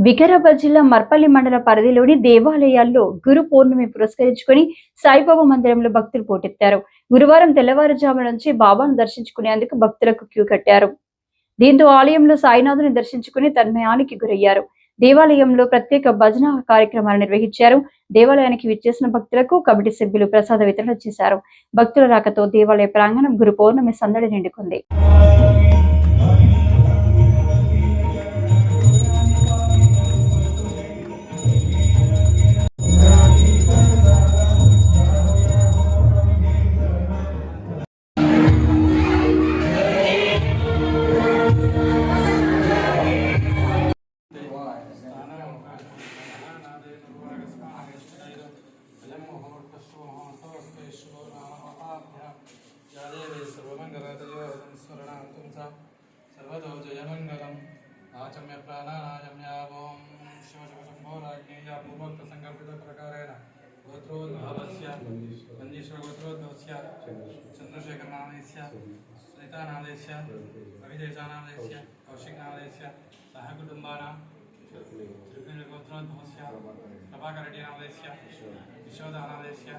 వికారాబాద్ జిల్లా మర్పల్లి మండల పరిధిలోని దేవాలయాల్లో గురు పౌర్ణమి పురస్కరించుకుని సాయిబాబా మందిరంలో భక్తులు పోటెత్తారు. గురువారం తెల్లవారుజాము నుంచి బాబాను దర్శించుకునేందుకు భక్తులకు క్యూ కట్టారు. దీంతో ఆలయంలో సాయినాథుని దర్శించుకుని తన్మయానికి గురయ్యారు. దేవాలయంలో ప్రత్యేక భజన కార్యక్రమాలు నిర్వహించారు. దేవాలయానికి విచ్చేసిన భక్తులకు కమిటీ సభ్యులు ప్రసాద వితరణ చేశారు. భక్తుల రాకతో దేవాలయ ప్రాంగణం గురు పౌర్ణమి సందడి నిండుకుంది. सर्वतो जयमंगलम आचम्य प्राणानायम्य ओम शिव शिव शंभो राज्ञेय पूर्वोक्त संकल्पित प्रकारेण गोत्रोद्भवस्य वंदीश्वर गोत्रोद्भवस्य चंद्रशेखर नामस्य सरिता नामस्य रविदेशा नामस्य कौशिक नामस्य सहकुटुंबानां त्रिपुर गोत्रोद्भवस्य प्रभाकर रेड्डी नामस्य यशोदा नामस्य